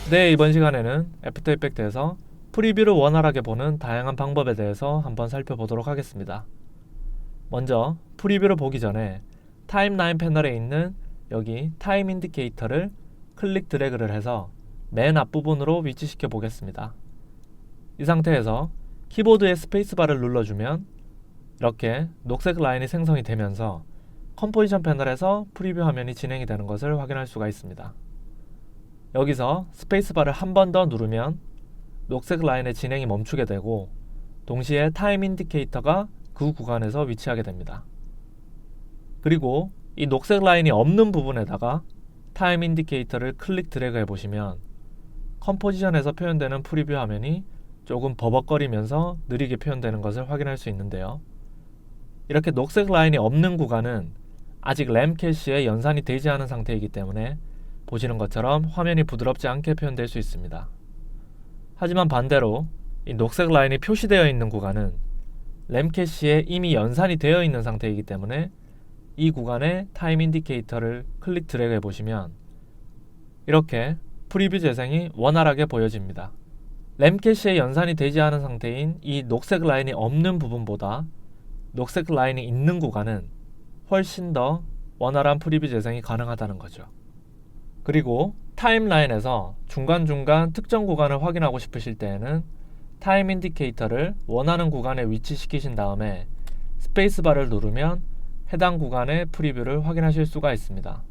네, 이번 시간에는 애프터 이펙트에서 프리뷰를 원활하게 보는 다양한 방법에 대해서 한번 살펴보도록 하겠습니다. 먼저 프리뷰를 보기 전에 타임라인 패널에 있는 여기 타임 인디케이터를 클릭 드래그를 해서 맨 앞부분으로 위치시켜 보겠습니다. 이 상태에서 키보드의 스페이스바를 눌러주면 이렇게 녹색 라인이 생성이 되면서 컴포지션 패널에서 프리뷰 화면이 진행이 되는 것을 확인할 수가 있습니다. 여기서 스페이스바를 한 번 더 누르면 녹색 라인의 진행이 멈추게 되고 동시에 타임 인디케이터가 그 구간에서 위치하게 됩니다. 그리고 이 녹색 라인이 없는 부분에다가 타임 인디케이터를 클릭 드래그 해보시면 컴포지션에서 표현되는 프리뷰 화면이 조금 버벅거리면서 느리게 표현되는 것을 확인할 수 있는데요. 이렇게 녹색 라인이 없는 구간은 아직 램 캐시에 연산이 되지 않은 상태이기 때문에 보시는 것처럼 화면이 부드럽지 않게 표현될 수 있습니다. 하지만 반대로 이 녹색 라인이 표시되어 있는 구간은 램 캐시에 이미 연산이 되어 있는 상태이기 때문에 이 구간에 타임 인디케이터를 클릭 드래그 해보시면 이렇게 프리뷰 재생이 원활하게 보여집니다. 램 캐시에 연산이 되지 않은 상태인 이 녹색 라인이 없는 부분보다 녹색 라인이 있는 구간은 훨씬 더 원활한 프리뷰 재생이 가능하다는 거죠. 그리고 타임라인에서 중간중간 특정 구간을 확인하고 싶으실 때에는 타임 인디케이터를 원하는 구간에 위치시키신 다음에 스페이스바를 누르면 해당 구간의 프리뷰를 확인하실 수가 있습니다.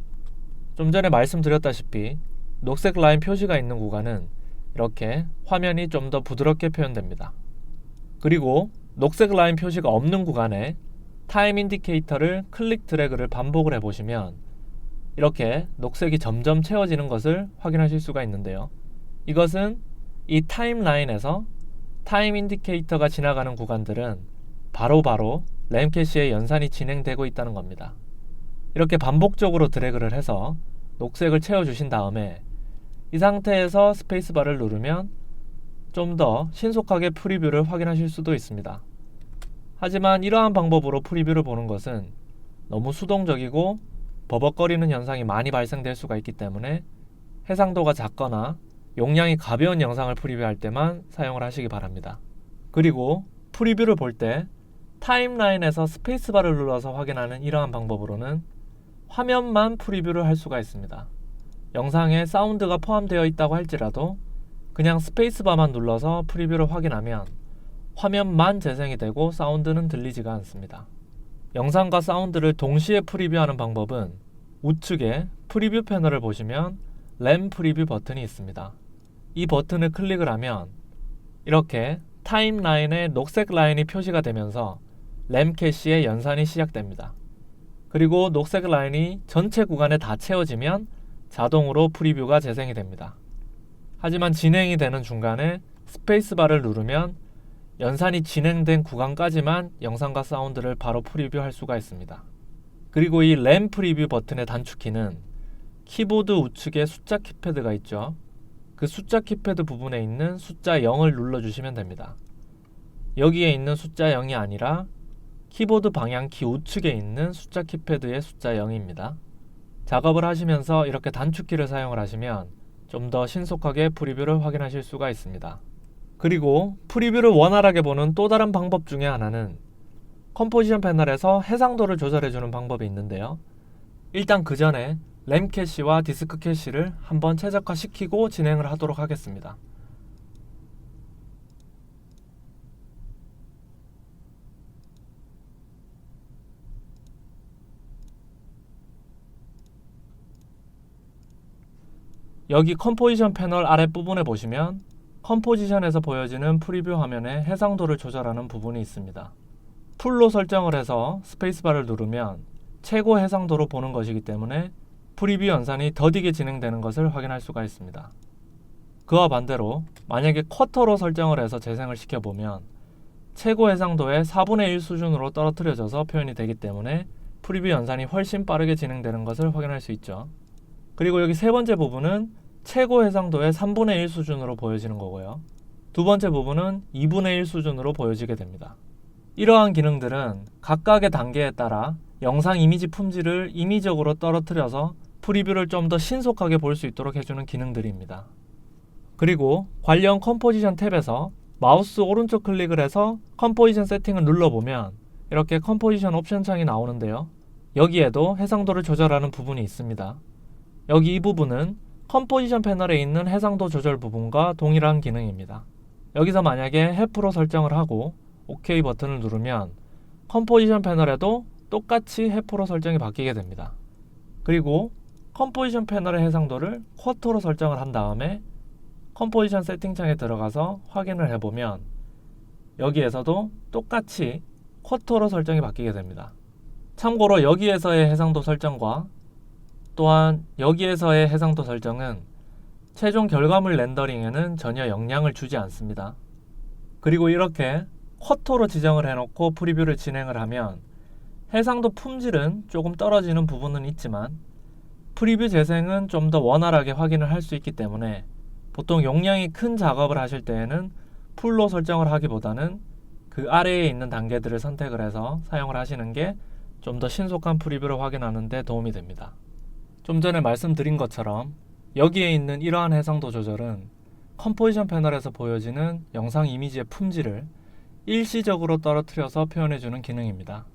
좀 전에 말씀드렸다시피 녹색 라인 표시가 있는 구간은 이렇게 화면이 좀 더 부드럽게 표현됩니다. 그리고 녹색 라인 표시가 없는 구간에 타임 인디케이터를 클릭 드래그를 반복을 해보시면 이렇게 녹색이 점점 채워지는 것을 확인하실 수가 있는데요. 이것은 이 타임라인에서 타임 인디케이터가 지나가는 구간들은 바로바로 램 캐시에 연산이 진행되고 있다는 겁니다. 이렇게 반복적으로 드래그를 해서 녹색을 채워주신 다음에 이 상태에서 스페이스바를 누르면 좀 더 신속하게 프리뷰를 확인하실 수도 있습니다. 하지만 이러한 방법으로 프리뷰를 보는 것은 너무 수동적이고 버벅거리는 현상이 많이 발생될 수가 있기 때문에 해상도가 작거나 용량이 가벼운 영상을 프리뷰할 때만 사용을 하시기 바랍니다. 그리고 프리뷰를 볼 때 타임라인에서 스페이스바를 눌러서 확인하는 이러한 방법으로는 화면만 프리뷰를 할 수가 있습니다. 영상에 사운드가 포함되어 있다고 할지라도 그냥 스페이스바만 눌러서 프리뷰를 확인하면 화면만 재생이 되고 사운드는 들리지가 않습니다. 영상과 사운드를 동시에 프리뷰하는 방법은 우측에 프리뷰 패널을 보시면 램 프리뷰 버튼이 있습니다. 이 버튼을 클릭을 하면 이렇게 타임라인에 녹색 라인이 표시가 되면서 램 캐시의 연산이 시작됩니다. 그리고 녹색 라인이 전체 구간에 다 채워지면 자동으로 프리뷰가 재생이 됩니다. 하지만 진행이 되는 중간에 스페이스바를 누르면 연산이 진행된 구간까지만 영상과 사운드를 바로 프리뷰할 수가 있습니다. 그리고 이 램 프리뷰 버튼의 단축키는 키보드 우측에 숫자 키패드가 있죠. 그 숫자 키패드 부분에 있는 숫자 0을 눌러주시면 됩니다. 여기에 있는 숫자 0이 아니라 키보드 방향키 우측에 있는 숫자 키패드의 숫자 0입니다. 작업을 하시면서 이렇게 단축키를 사용을 하시면 좀 더 신속하게 프리뷰를 확인하실 수가 있습니다. 그리고 프리뷰를 원활하게 보는 또 다른 방법 중에 하나는 컴포지션 패널에서 해상도를 조절해주는 방법이 있는데요. 일단 그 전에 램 캐시와 디스크 캐시를 한번 최적화시키고 진행을 하도록 하겠습니다. 여기 컴포지션 패널 아랫부분에 보시면 컴포지션에서 보여지는 프리뷰 화면에 해상도를 조절하는 부분이 있습니다. 풀로 설정을 해서 스페이스바를 누르면 최고 해상도로 보는 것이기 때문에 프리뷰 연산이 더디게 진행되는 것을 확인할 수가 있습니다. 그와 반대로 만약에 쿼터로 설정을 해서 재생을 시켜보면 최고 해상도의 4분의 1 수준으로 떨어뜨려져서 표현이 되기 때문에 프리뷰 연산이 훨씬 빠르게 진행되는 것을 확인할 수 있죠. 그리고 여기 세 번째 부분은 최고 해상도의 3분의 1 수준으로 보여지는 거고요. 두 번째 부분은 2분의 1 수준으로 보여지게 됩니다. 이러한 기능들은 각각의 단계에 따라 영상 이미지 품질을 임의적으로 떨어뜨려서 프리뷰를 좀 더 신속하게 볼 수 있도록 해주는 기능들입니다. 그리고 관련 컴포지션 탭에서 마우스 오른쪽 클릭을 해서 컴포지션 세팅을 눌러보면 이렇게 컴포지션 옵션 창이 나오는데요. 여기에도 해상도를 조절하는 부분이 있습니다. 여기 이 부분은 컴포지션 패널에 있는 해상도 조절 부분과 동일한 기능입니다. 여기서 만약에 해프로 설정을 하고 OK 버튼을 누르면 컴포지션 패널에도 똑같이 해프로 설정이 바뀌게 됩니다. 그리고 컴포지션 패널의 해상도를 쿼터로 설정을 한 다음에 컴포지션 세팅창에 들어가서 확인을 해보면 여기에서도 똑같이 쿼터로 설정이 바뀌게 됩니다. 참고로 여기에서의 해상도 설정과 또한 여기에서의 해상도 설정은 최종 결과물 렌더링에는 전혀 영향을 주지 않습니다. 그리고 이렇게 쿼터로 지정을 해놓고 프리뷰를 진행을 하면 해상도 품질은 조금 떨어지는 부분은 있지만 프리뷰 재생은 좀 더 원활하게 확인을 할 수 있기 때문에 보통 용량이 큰 작업을 하실 때에는 풀로 설정을 하기보다는 그 아래에 있는 단계들을 선택을 해서 사용을 하시는 게 좀 더 신속한 프리뷰를 확인하는 데 도움이 됩니다. 좀 전에 말씀드린 것처럼 여기에 있는 이러한 해상도 조절은 컴포지션 패널에서 보여지는 영상 이미지의 품질을 일시적으로 떨어뜨려서 표현해주는 기능입니다.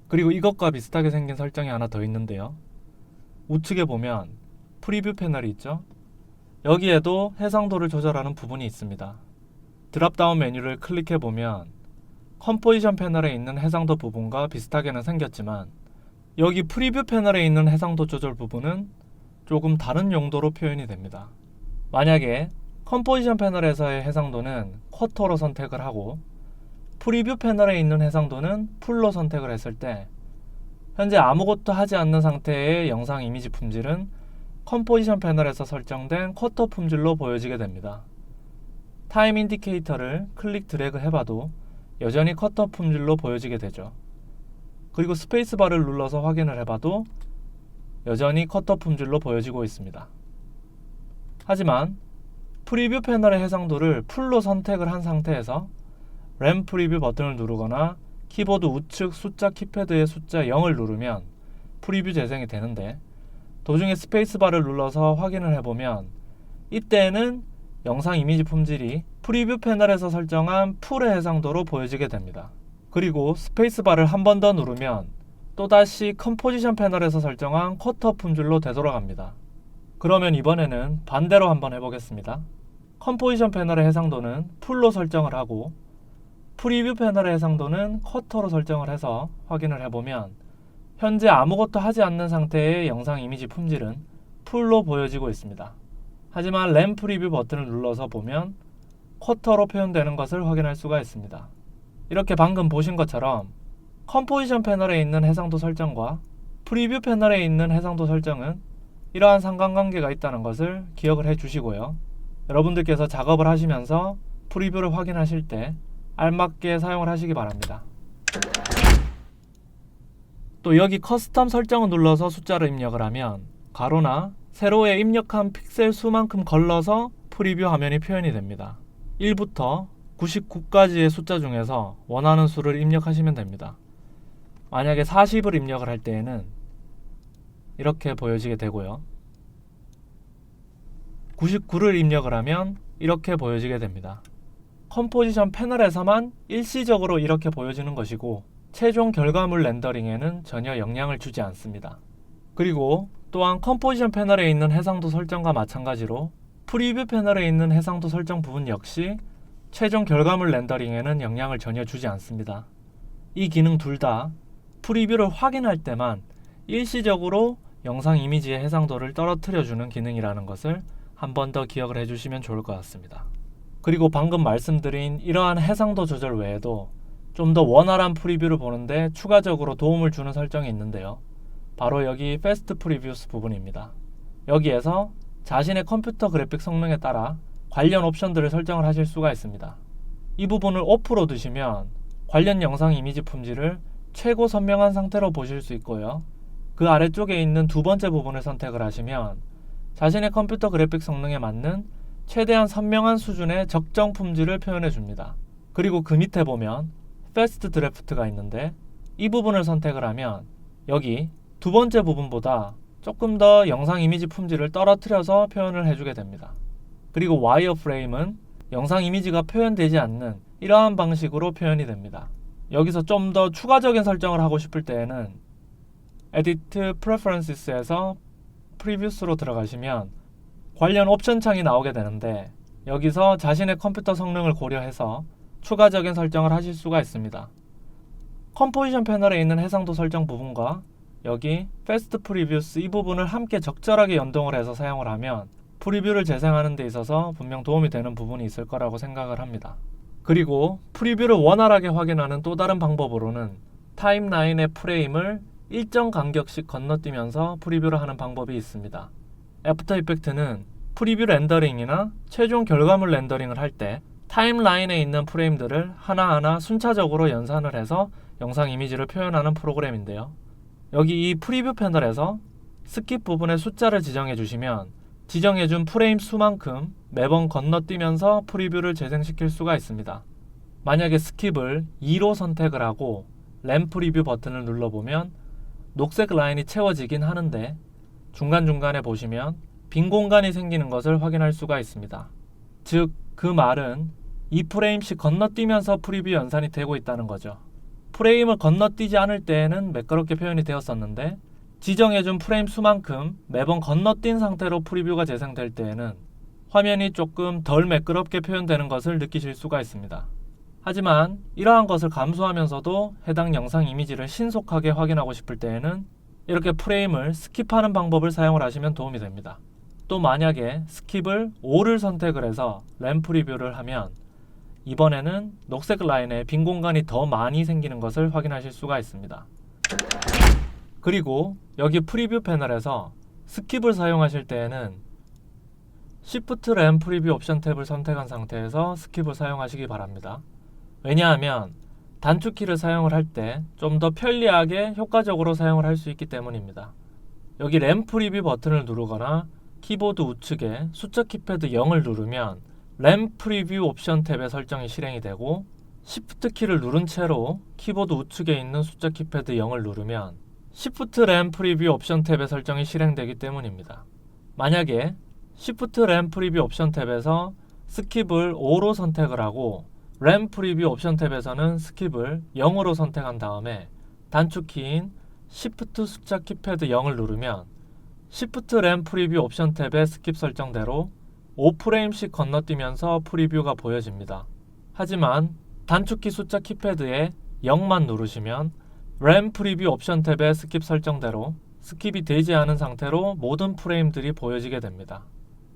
그리고 이것과 비슷하게 생긴 설정이 하나 더 있는데요. 우측에 보면 프리뷰 패널이 있죠. 여기에도 해상도를 조절하는 부분이 있습니다. 드랍다운 메뉴를 클릭해 보면 컴포지션 패널에 있는 해상도 부분과 비슷하게는 생겼지만 여기 프리뷰 패널에 있는 해상도 조절 부분은 조금 다른 용도로 표현이 됩니다. 만약에 컴포지션 패널에서의 해상도는 쿼터로 선택을 하고 프리뷰 패널에 있는 해상도는 풀로 선택을 했을 때 현재 아무것도 하지 않는 상태의 영상 이미지 품질은 컴포지션 패널에서 설정된 쿼터 품질로 보여지게 됩니다. 타임 인디케이터를 클릭 드래그 해봐도 여전히 쿼터 품질로 보여지게 되죠. 그리고 스페이스바를 눌러서 확인을 해봐도 여전히 쿼터 품질로 보여지고 있습니다. 하지만 프리뷰 패널의 해상도를 풀로 선택을 한 상태에서 램 프리뷰 버튼을 누르거나 키보드 우측 숫자 키패드의 숫자 0을 누르면 프리뷰 재생이 되는데 도중에 스페이스바를 눌러서 확인을 해보면 이때에는 영상 이미지 품질이 프리뷰 패널에서 설정한 풀의 해상도로 보여지게 됩니다. 그리고 스페이스바를 한 번 더 누르면 또다시 컴포지션 패널에서 설정한 쿼터 품질로 되돌아갑니다. 그러면 이번에는 반대로 한번 해보겠습니다. 컴포지션 패널의 해상도는 풀로 설정을 하고 프리뷰 패널의 해상도는 쿼터로 설정을 해서 확인을 해보면 현재 아무것도 하지 않는 상태의 영상 이미지 품질은 풀로 보여지고 있습니다. 하지만 램 프리뷰 버튼을 눌러서 보면 쿼터로 표현되는 것을 확인할 수가 있습니다. 이렇게 방금 보신 것처럼 컴포지션 패널에 있는 해상도 설정과 프리뷰 패널에 있는 해상도 설정은 이러한 상관관계가 있다는 것을 기억을 해 주시고요. 여러분들께서 작업을 하시면서 프리뷰를 확인하실 때 알맞게 사용을 하시기 바랍니다. 또 여기 커스텀 설정을 눌러서 숫자를 입력을 하면 가로나 세로에 입력한 픽셀 수만큼 걸러서 프리뷰 화면이 표현이 됩니다. 1부터 99까지의 숫자 중에서 원하는 수를 입력하시면 됩니다. 만약에 40을 입력을 할 때에는 이렇게 보여지게 되고요. 99를 입력을 하면 이렇게 보여지게 됩니다. 컴포지션 패널에서만 일시적으로 이렇게 보여지는 것이고 최종 결과물 렌더링에는 전혀 영향을 주지 않습니다. 그리고 또한 컴포지션 패널에 있는 해상도 설정과 마찬가지로 프리뷰 패널에 있는 해상도 설정 부분 역시 최종 결과물 렌더링에는 영향을 전혀 주지 않습니다. 이 기능 둘 다 프리뷰를 확인할 때만 일시적으로 영상 이미지의 해상도를 떨어뜨려주는 기능이라는 것을 한 번 더 기억을 해주시면 좋을 것 같습니다. 그리고 방금 말씀드린 이러한 해상도 조절 외에도 좀 더 원활한 프리뷰를 보는데 추가적으로 도움을 주는 설정이 있는데요. 바로 여기 패스트 프리뷰스 부분입니다. 여기에서 자신의 컴퓨터 그래픽 성능에 따라 관련 옵션들을 설정을 하실 수가 있습니다. 이 부분을 오프로 두시면 관련 영상 이미지 품질을 최고 선명한 상태로 보실 수 있고요. 그 아래쪽에 있는 두 번째 부분을 선택을 하시면 자신의 컴퓨터 그래픽 성능에 맞는 최대한 선명한 수준의 적정 품질을 표현해 줍니다. 그리고 그 밑에 보면 패스트 드래프트가 있는데 이 부분을 선택을 하면 여기 두 번째 부분보다 조금 더 영상 이미지 품질을 떨어뜨려서 표현을 해주게 됩니다. 그리고 와이어프레임은 영상 이미지가 표현되지 않는 이러한 방식으로 표현이 됩니다. 여기서 좀 더 추가적인 설정을 하고 싶을 때에는 Edit Preferences에서 Previews로 들어가시면 관련 옵션 창이 나오게 되는데 여기서 자신의 컴퓨터 성능을 고려해서 추가적인 설정을 하실 수가 있습니다. 컴포지션 패널에 있는 해상도 설정 부분과 여기 Fast Previews 이 부분을 함께 적절하게 연동을 해서 사용을 하면 프리뷰를 재생하는 데 있어서 분명 도움이 되는 부분이 있을 거라고 생각을 합니다. 그리고 프리뷰를 원활하게 확인하는 또 다른 방법으로는 타임라인의 프레임을 일정 간격씩 건너뛰면서 프리뷰를 하는 방법이 있습니다. 애프터 이펙트는 프리뷰 렌더링이나 최종 결과물 렌더링을 할 때 타임라인에 있는 프레임들을 하나하나 순차적으로 연산을 해서 영상 이미지를 표현하는 프로그램인데요. 여기 이 프리뷰 패널에서 스킵 부분의 숫자를 지정해 주시면 지정해준 프레임 수만큼 매번 건너뛰면서 프리뷰를 재생시킬 수가 있습니다. 만약에 스킵을 2로 선택을 하고 램 프리뷰 버튼을 눌러보면 녹색 라인이 채워지긴 하는데 중간중간에 보시면 빈 공간이 생기는 것을 확인할 수가 있습니다. 즉, 그 말은 2프레임씩 건너뛰면서 프리뷰 연산이 되고 있다는 거죠. 프레임을 건너뛰지 않을 때에는 매끄럽게 표현이 되었었는데 지정해준 프레임 수만큼 매번 건너뛴 상태로 프리뷰가 재생될 때에는 화면이 조금 덜 매끄럽게 표현되는 것을 느끼실 수가 있습니다. 하지만 이러한 것을 감수하면서도 해당 영상 이미지를 신속하게 확인하고 싶을 때에는 이렇게 프레임을 스킵하는 방법을 사용을 하시면 도움이 됩니다. 또 만약에 스킵을 5를 선택을 해서 램 프리뷰를 하면 이번에는 녹색 라인에 빈 공간이 더 많이 생기는 것을 확인하실 수가 있습니다. 그리고 여기 프리뷰 패널에서 스킵을 사용하실 때에는 Shift 램 프리뷰 옵션 탭을 선택한 상태에서 스킵을 사용하시기 바랍니다. 왜냐하면 단축키를 사용을 할 때 좀 더 편리하게 효과적으로 사용을 할 수 있기 때문입니다. 여기 램 프리뷰 버튼을 누르거나 키보드 우측에 숫자 키패드 0을 누르면 램 프리뷰 옵션 탭의 설정이 실행이 되고 Shift 키를 누른 채로 키보드 우측에 있는 숫자 키패드 0을 누르면 Shift 램 프리뷰 옵션 탭의 설정이 실행되기 때문입니다. 만약에 Shift 램 프리뷰 옵션 탭에서 스킵을 5로 선택을 하고 램 프리뷰 옵션 탭에서는 스킵을 0으로 선택한 다음에 단축키인 Shift 숫자 키패드 0을 누르면 Shift 램 프리뷰 옵션 탭의 스킵 설정대로 5프레임씩 건너뛰면서 프리뷰가 보여집니다. 하지만 단축키 숫자 키패드에 0만 누르시면 램 프리뷰 옵션 탭의 스킵 설정대로 스킵이 되지 않은 상태로 모든 프레임들이 보여지게 됩니다.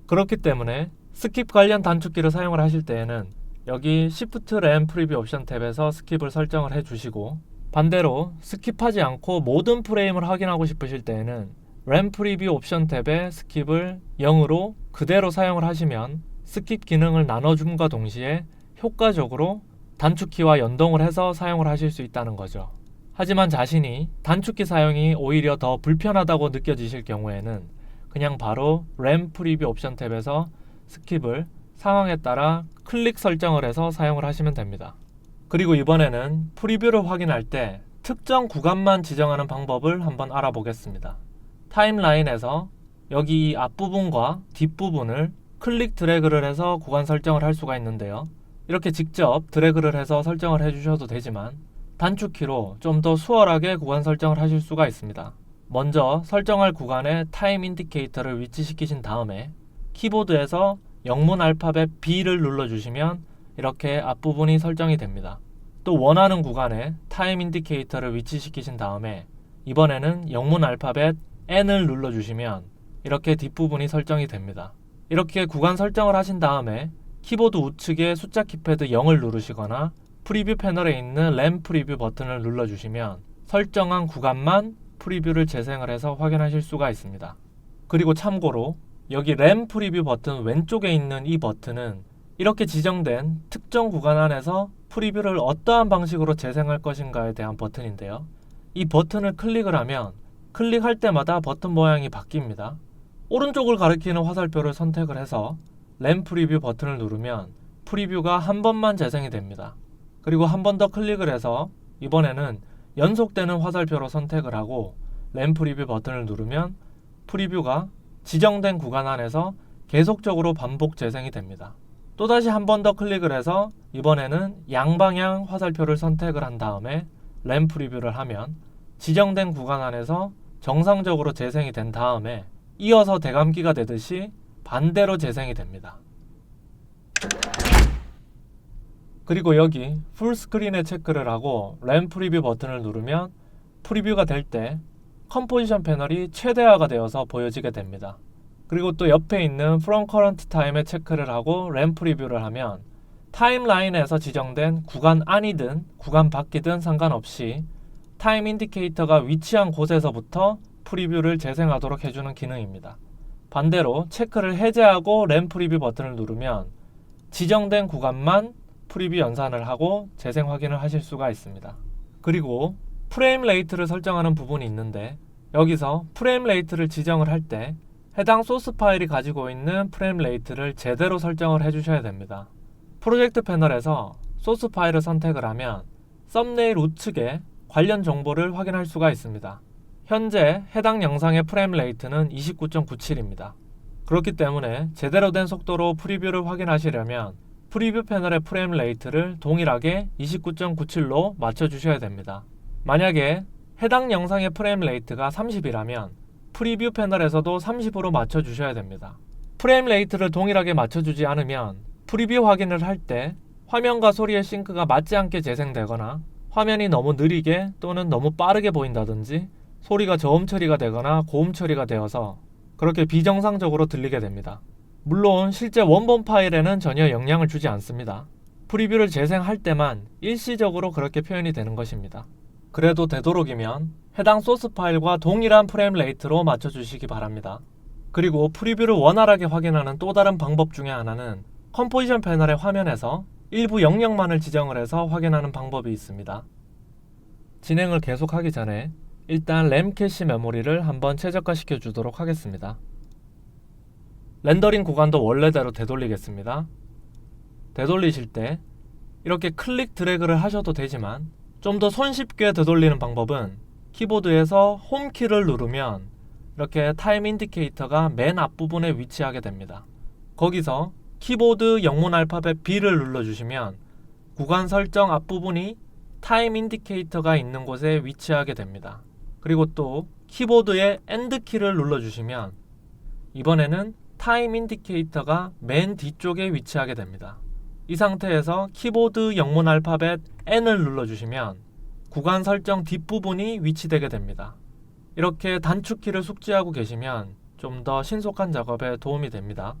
그렇기 때문에 스킵 관련 단축키를 사용을 하실 때에는 여기 Shift 램 프리뷰 옵션 탭에서 스킵을 설정을 해주시고 반대로 스킵하지 않고 모든 프레임을 확인하고 싶으실 때에는 램 프리뷰 옵션 탭의 스킵을 0으로 그대로 사용을 하시면 스킵 기능을 나눠줌과 동시에 효과적으로 단축키와 연동을 해서 사용을 하실 수 있다는 거죠. 하지만 자신이 단축키 사용이 오히려 더 불편하다고 느껴지실 경우에는 그냥 바로 램 프리뷰 옵션 탭에서 스킵을 상황에 따라 클릭 설정을 해서 사용을 하시면 됩니다. 그리고 이번에는 프리뷰를 확인할 때 특정 구간만 지정하는 방법을 한번 알아보겠습니다. 타임라인에서 여기 이 앞부분과 뒷부분을 클릭 드래그를 해서 구간 설정을 할 수가 있는데요. 이렇게 직접 드래그를 해서 설정을 해주셔도 되지만 단축키로 좀 더 수월하게 구간 설정을 하실 수가 있습니다. 먼저 설정할 구간에 타임 인디케이터를 위치시키신 다음에 키보드에서 영문 알파벳 B를 눌러주시면 이렇게 앞부분이 설정이 됩니다. 또 원하는 구간에 타임 인디케이터를 위치시키신 다음에 이번에는 영문 알파벳 N을 눌러주시면 이렇게 뒷부분이 설정이 됩니다. 이렇게 구간 설정을 하신 다음에 키보드 우측에 숫자 키패드 0을 누르시거나 프리뷰 패널에 있는 램 프리뷰 버튼을 눌러주시면 설정한 구간만 프리뷰를 재생을 해서 확인하실 수가 있습니다. 그리고 참고로 여기 램 프리뷰 버튼 왼쪽에 있는 이 버튼은 이렇게 지정된 특정 구간 안에서 프리뷰를 어떠한 방식으로 재생할 것인가에 대한 버튼인데요. 이 버튼을 클릭을 하면 클릭할 때마다 버튼 모양이 바뀝니다. 오른쪽을 가리키는 화살표를 선택을 해서 램 프리뷰 버튼을 누르면 프리뷰가 한 번만 재생이 됩니다. 그리고 한 번 더 클릭을 해서 이번에는 연속되는 화살표로 선택을 하고 램 프리뷰 버튼을 누르면 프리뷰가 지정된 구간 안에서 계속적으로 반복 재생이 됩니다. 또다시 한 번 더 클릭을 해서 이번에는 양방향 화살표를 선택을 한 다음에 램 프리뷰를 하면 지정된 구간 안에서 정상적으로 재생이 된 다음에 이어서 대감기가 되듯이 반대로 재생이 됩니다. 그리고 여기 풀스크린에 체크를 하고 램 프리뷰 버튼을 누르면 프리뷰가 될 때 컴포지션 패널이 최대화가 되어서 보여지게 됩니다. 그리고 또 옆에 있는 From Current Time에 체크를 하고 램 프리뷰를 하면 타임라인에서 지정된 구간 안이든 구간 밖이든 상관없이 타임 인디케이터가 위치한 곳에서부터 프리뷰를 재생하도록 해주는 기능입니다. 반대로 체크를 해제하고 램 프리뷰 버튼을 누르면 지정된 구간만 프리뷰 연산을 하고 재생 확인을 하실 수가 있습니다. 그리고 프레임 레이트를 설정하는 부분이 있는데 여기서 프레임 레이트를 지정을 할 때 해당 소스 파일이 가지고 있는 프레임 레이트를 제대로 설정을 해주셔야 됩니다. 프로젝트 패널에서 소스 파일을 선택을 하면 썸네일 우측에 관련 정보를 확인할 수가 있습니다. 현재 해당 영상의 프레임 레이트는 29.97입니다. 그렇기 때문에 제대로 된 속도로 프리뷰를 확인하시려면 프리뷰 패널의 프레임 레이트를 동일하게 29.97로 맞춰주셔야 됩니다. 만약에 해당 영상의 프레임 레이트가 30이라면 프리뷰 패널에서도 30으로 맞춰주셔야 됩니다. 프레임 레이트를 동일하게 맞춰주지 않으면 프리뷰 확인을 할 때 화면과 소리의 싱크가 맞지 않게 재생되거나 화면이 너무 느리게 또는 너무 빠르게 보인다든지 소리가 저음 처리가 되거나 고음 처리가 되어서 그렇게 비정상적으로 들리게 됩니다. 물론 실제 원본 파일에는 전혀 영향을 주지 않습니다. 프리뷰를 재생할 때만 일시적으로 그렇게 표현이 되는 것입니다. 그래도 되도록이면 해당 소스 파일과 동일한 프레임 레이트로 맞춰주시기 바랍니다. 그리고 프리뷰를 원활하게 확인하는 또 다른 방법 중에 하나는 컴포지션 패널의 화면에서 일부 영역만을 지정을 해서 확인하는 방법이 있습니다. 진행을 계속하기 전에 일단 램 캐시 메모리를 한번 최적화시켜 주도록 하겠습니다. 렌더링 구간도 원래대로 되돌리겠습니다. 되돌리실 때 이렇게 클릭 드래그를 하셔도 되지만 좀 더 손쉽게 되돌리는 방법은 키보드에서 홈키를 누르면 이렇게 타임 인디케이터가 맨 앞부분에 위치하게 됩니다. 거기서 키보드 영문 알파벳 B를 눌러주시면 구간 설정 앞부분이 타임 인디케이터가 있는 곳에 위치하게 됩니다. 그리고 또 키보드의 엔드 키를 눌러주시면 이번에는 타임 인디케이터가 맨 뒤쪽에 위치하게 됩니다. 이 상태에서 키보드 영문 알파벳 N을 눌러주시면 구간 설정 뒷부분이 위치되게 됩니다. 이렇게 단축키를 숙지하고 계시면 좀 더 신속한 작업에 도움이 됩니다.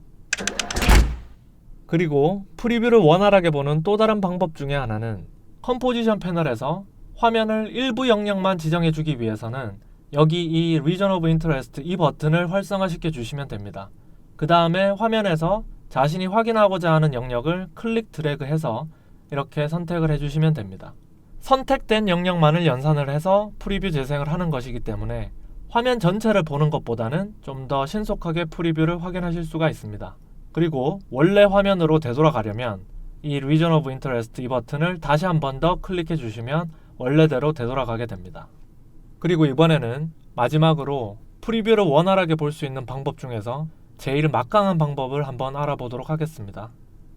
그리고 프리뷰를 원활하게 보는 또 다른 방법 중에 하나는 컴포지션 패널에서 화면을 일부 영역만 지정해 주기 위해서는 여기 이 Region of Interest 이 버튼을 활성화시켜 주시면 됩니다. 그 다음에 화면에서 자신이 확인하고자 하는 영역을 클릭 드래그해서 이렇게 선택을 해주시면 됩니다. 선택된 영역만을 연산을 해서 프리뷰 재생을 하는 것이기 때문에 화면 전체를 보는 것보다는 좀 더 신속하게 프리뷰를 확인하실 수가 있습니다. 그리고 원래 화면으로 되돌아가려면 이 Region of Interest 이 버튼을 다시 한 번 더 클릭해 주시면 원래대로 되돌아가게 됩니다. 그리고 이번에는 마지막으로 프리뷰를 원활하게 볼 수 있는 방법 중에서 제일 막강한 방법을 한번 알아보도록 하겠습니다.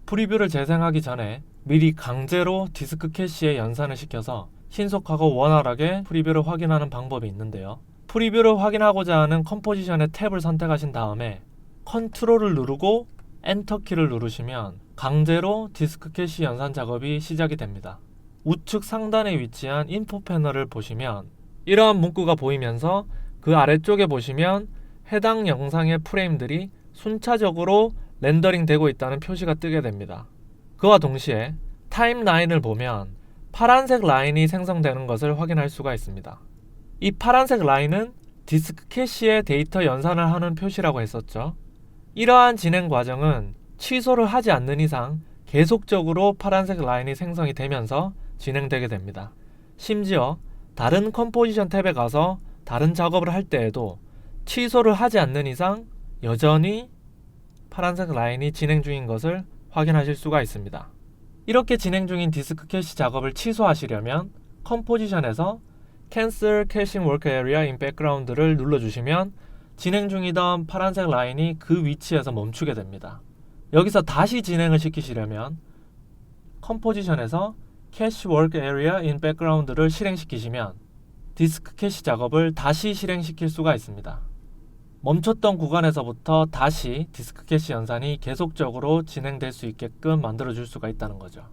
프리뷰를 재생하기 전에 미리 강제로 디스크 캐시에 연산을 시켜서 신속하고 원활하게 프리뷰를 확인하는 방법이 있는데요. 프리뷰를 확인하고자 하는 컴포지션의 탭을 선택하신 다음에 컨트롤을 누르고 엔터 키를 누르시면 강제로 디스크 캐시 연산 작업이 시작이 됩니다. 우측 상단에 위치한 인포 패널을 보시면 이러한 문구가 보이면서 그 아래쪽에 보시면 해당 영상의 프레임들이 순차적으로 렌더링 되고 있다는 표시가 뜨게 됩니다. 그와 동시에 타임라인을 보면 파란색 라인이 생성되는 것을 확인할 수가 있습니다. 이 파란색 라인은 디스크 캐시에 데이터 연산을 하는 표시라고 했었죠. 이러한 진행 과정은 취소를 하지 않는 이상 계속적으로 파란색 라인이 생성이 되면서 진행되게 됩니다. 심지어 다른 컴포지션 탭에 가서 다른 작업을 할 때에도 취소를 하지 않는 이상 여전히 파란색 라인이 진행 중인 것을 확인하실 수가 있습니다. 이렇게 진행 중인 디스크 캐시 작업을 취소하시려면 컴포지션에서 Cancel Caching Work Area in Background를 눌러주시면 진행 중이던 파란색 라인이 그 위치에서 멈추게 됩니다. 여기서 다시 진행을 시키시려면 컴포지션에서 캐시 워크 에리아 인 백그라운드를 실행시키시면 디스크 캐시 작업을 다시 실행시킬 수가 있습니다. 멈췄던 구간에서부터 다시 디스크 캐시 연산이 계속적으로 진행될 수 있게끔 만들어줄 수가 있다는 거죠.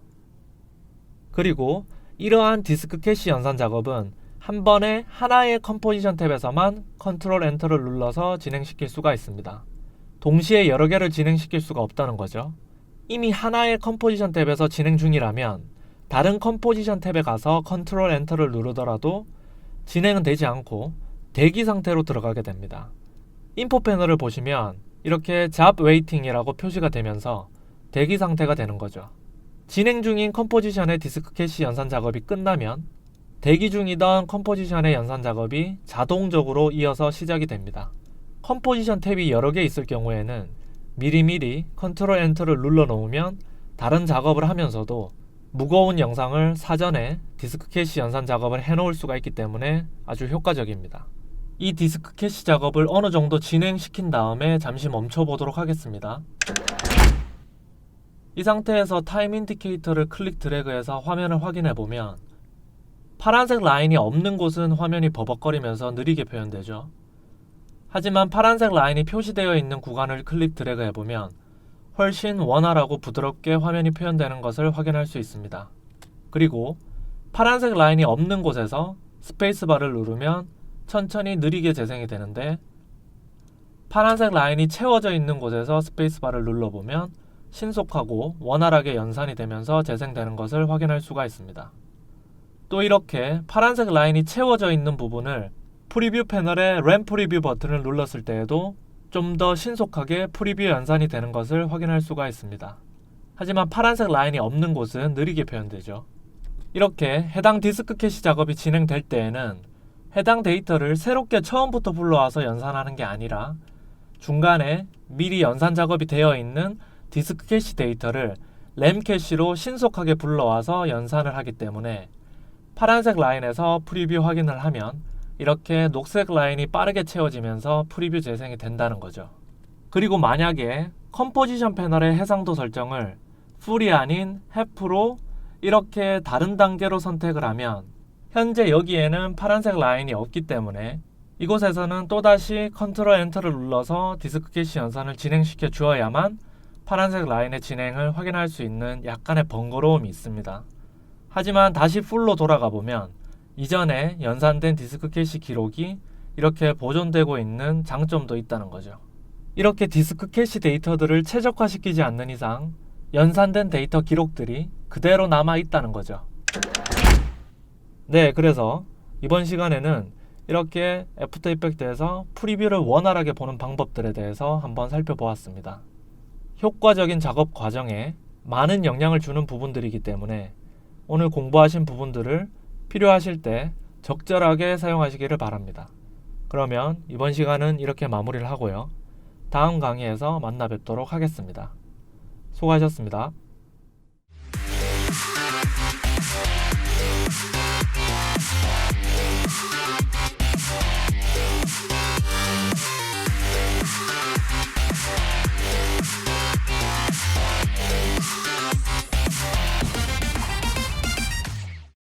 그리고 이러한 디스크 캐시 연산 작업은 한 번에 하나의 컴포지션 탭에서만 컨트롤 엔터를 눌러서 진행시킬 수가 있습니다. 동시에 여러 개를 진행시킬 수가 없다는 거죠. 이미 하나의 컴포지션 탭에서 진행 중이라면 다른 컴포지션 탭에 가서 컨트롤 엔터를 누르더라도 진행은 되지 않고 대기 상태로 들어가게 됩니다. 인포 패널을 보시면 이렇게 Job Waiting이라고 표시가 되면서 대기 상태가 되는 거죠. 진행 중인 컴포지션의 디스크 캐시 연산 작업이 끝나면 대기 중이던 컴포지션의 연산 작업이 자동적으로 이어서 시작이 됩니다. 컴포지션 탭이 여러 개 있을 경우에는 미리미리 컨트롤 엔터를 눌러 놓으면 다른 작업을 하면서도 무거운 영상을 사전에 디스크 캐시 연산 작업을 해 놓을 수가 있기 때문에 아주 효과적입니다. 이 디스크 캐시 작업을 어느 정도 진행시킨 다음에 잠시 멈춰 보도록 하겠습니다. 이 상태에서 타임 인디케이터를 클릭 드래그해서 화면을 확인해 보면 파란색 라인이 없는 곳은 화면이 버벅거리면서 느리게 표현되죠. 하지만 파란색 라인이 표시되어 있는 구간을 클릭 드래그 해보면 훨씬 원활하고 부드럽게 화면이 표현되는 것을 확인할 수 있습니다. 그리고 파란색 라인이 없는 곳에서 스페이스바를 누르면 천천히 느리게 재생이 되는데 파란색 라인이 채워져 있는 곳에서 스페이스바를 눌러보면 신속하고 원활하게 연산이 되면서 재생되는 것을 확인할 수가 있습니다. 또 이렇게 파란색 라인이 채워져 있는 부분을 프리뷰 패널의 램 프리뷰 버튼을 눌렀을 때에도 좀 더 신속하게 프리뷰 연산이 되는 것을 확인할 수가 있습니다. 하지만 파란색 라인이 없는 곳은 느리게 표현되죠. 이렇게 해당 디스크 캐시 작업이 진행될 때에는 해당 데이터를 새롭게 처음부터 불러와서 연산하는 게 아니라 중간에 미리 연산 작업이 되어 있는 디스크 캐시 데이터를 램 캐시로 신속하게 불러와서 연산을 하기 때문에 파란색 라인에서 프리뷰 확인을 하면 이렇게 녹색 라인이 빠르게 채워지면서 프리뷰 재생이 된다는 거죠. 그리고 만약에 컴포지션 패널의 해상도 설정을 풀이 아닌 half로 이렇게 다른 단계로 선택을 하면 현재 여기에는 파란색 라인이 없기 때문에 이곳에서는 또다시 컨트롤 엔터를 눌러서 디스크 캐시 연산을 진행시켜 주어야만 파란색 라인의 진행을 확인할 수 있는 약간의 번거로움이 있습니다. 하지만 다시 풀로 돌아가 보면 이전에 연산된 디스크 캐시 기록이 이렇게 보존되고 있는 장점도 있다는 거죠. 이렇게 디스크 캐시 데이터들을 최적화시키지 않는 이상 연산된 데이터 기록들이 그대로 남아 있다는 거죠. 네, 그래서 이번 시간에는 이렇게 애프터 이펙트에서 프리뷰를 원활하게 보는 방법들에 대해서 한번 살펴보았습니다. 효과적인 작업 과정에 많은 영향을 주는 부분들이기 때문에 오늘 공부하신 부분들을 필요하실 때 적절하게 사용하시기를 바랍니다. 그러면 이번 시간은 이렇게 마무리를 하고요. 다음 강의에서 만나 뵙도록 하겠습니다. 수고하셨습니다.